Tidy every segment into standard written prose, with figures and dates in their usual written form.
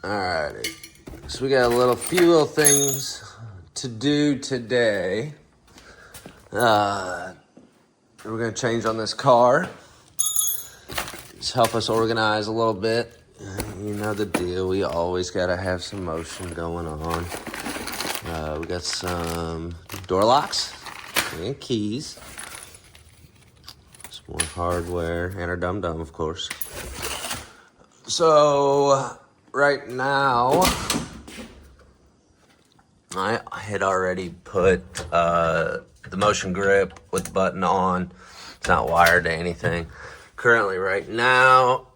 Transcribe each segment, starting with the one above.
Alrighty. So we got a few little things to do today. We're gonna change on this car. Just help us organize a little bit. You know the deal. We always gotta have some motion going on. We got some door locks and keys. Some more hardware and our dum-dum, of course. So right now, I had already put the motion grip with the button on. It's not wired to anything. Currently, right now,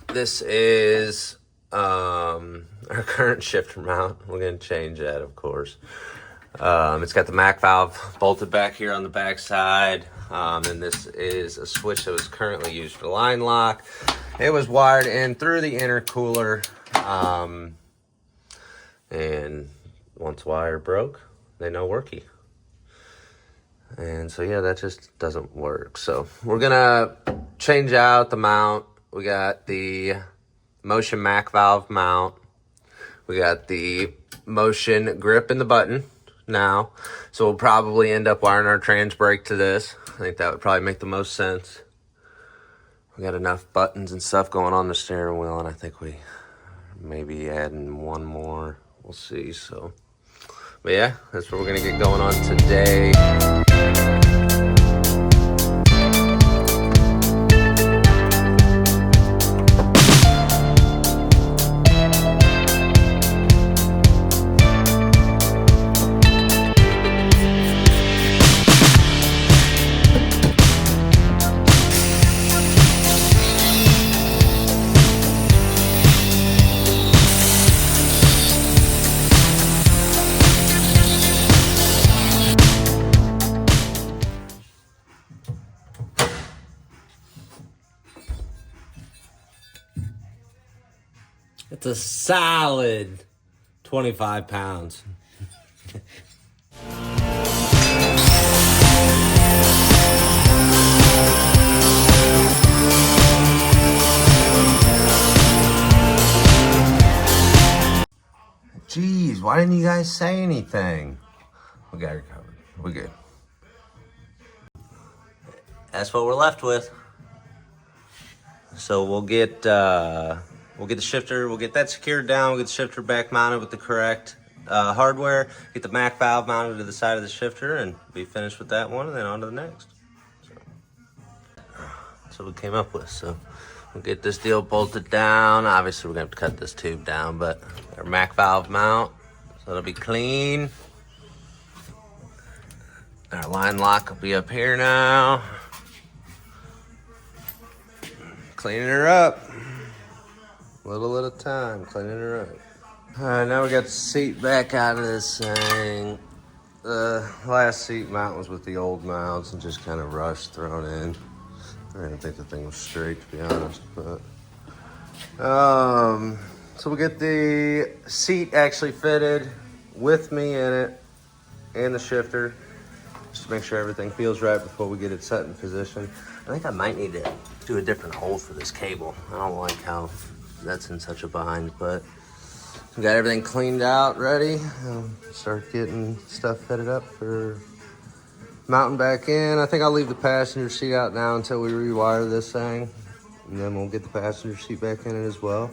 this is our current shifter mount. We're going to change that, of course. It's got the Mac valve bolted back here on the back side. And this is a switch that was currently used for line lock. It was wired in through the intercooler. And once wire broke, they know worky. And so, yeah, that just doesn't work. So we're going to change out the mount. We got the motion Mac valve mount. We got the motion grip in the button now. So we'll probably end up wiring our trans brake to this. I think that would probably make the most sense. We got enough buttons and stuff going on the steering wheel, and I think we maybe adding one more. We'll see. So, but yeah, that's what we're gonna get going on today. It's a solid 25 pounds. Jeez, why didn't you guys say anything? We got it covered. We're good. That's what we're left with. So we'll get the shifter, we'll get that secured down, we'll get the shifter back mounted with the correct hardware, get the Mac valve mounted to the side of the shifter, and be finished with that one, and then on to the next. So that's what we came up with. So we'll get this deal bolted down. Obviously, we're going to have to cut this tube down, but our Mac valve mount, so it'll be clean. Our line lock will be up here now. Cleaning her up. Little at a time, cleaning her up. All right, now we got the seat back out of this thing. The last seat mount was with the old mounts and just kind of rushed, thrown in. I didn't think the thing was straight, to be honest, but so we'll get the seat actually fitted with me in it and the shifter, just to make sure everything feels right before we get it set in position. I think I might need to do a different hole for this cable. I don't like how that's in such a bind, but we got everything cleaned out, ready. Start getting stuff fitted up for mounting back in. I think I'll leave the passenger seat out now until we rewire this thing, and then we'll get the passenger seat back in it as well.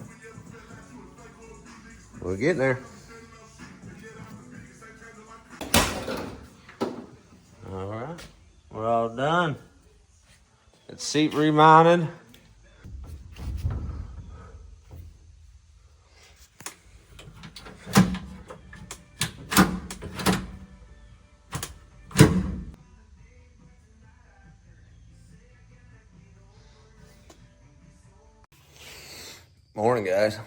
We're getting there. All right, we're all done. It's seat remounted. Morning, guys.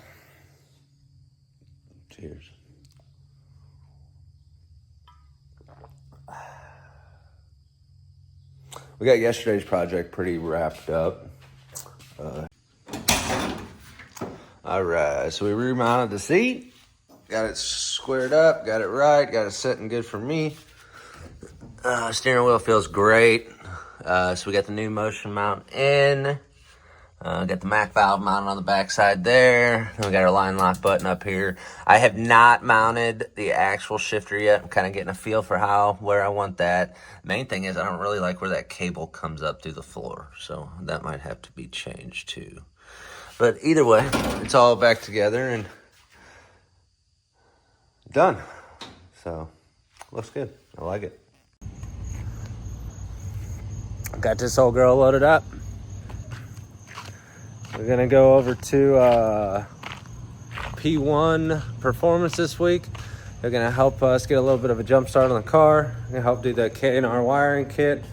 Cheers. We got yesterday's project pretty wrapped up. All right, so we remounted the seat, got it squared up, got it right, got it sitting good for me. Steering wheel feels great. So we got the new motion mount in. Got the Mac valve mounted on the back side there. Then we got our line lock button up here. I have not mounted the actual shifter yet. I'm kind of getting a feel for where I want that. Main thing is I don't really like where that cable comes up through the floor, so that might have to be changed too. But either way, it's all back together and done. So looks good. I like it. Got this old girl loaded up. We're gonna go over to P1 Performance this week. They're gonna help us get a little bit of a jump start on the car. They're gonna help do the K&R wiring kit.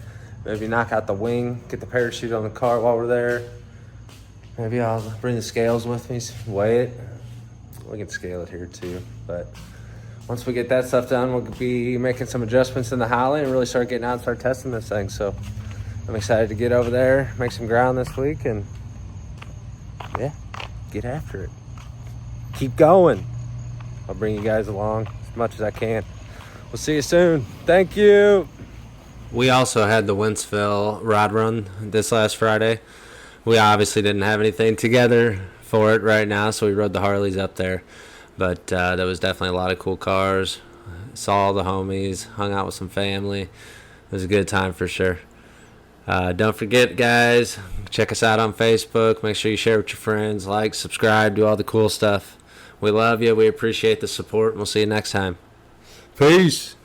Maybe knock out the wing, get the parachute on the car while we're there. Maybe I'll bring the scales with me, weigh it. We can scale it here too. But once we get that stuff done, we'll be making some adjustments in the Holly and really start getting out and start testing this thing. So I'm excited to get over there, make some ground this week, and yeah, get after it. Keep going. I'll bring you guys along as much as I can. We'll see you soon. Thank you. We also had the Wentzville rod run this last Friday. We obviously didn't have anything together for it right now, so we rode the Harleys up there. But there was definitely a lot of cool cars. Saw all the homies, hung out with some family. It was a good time for sure. Don't forget, guys, check us out on Facebook. Make sure you share with your friends, like, subscribe, do all the cool stuff. We love you. We appreciate the support, and we'll see you next time. Peace.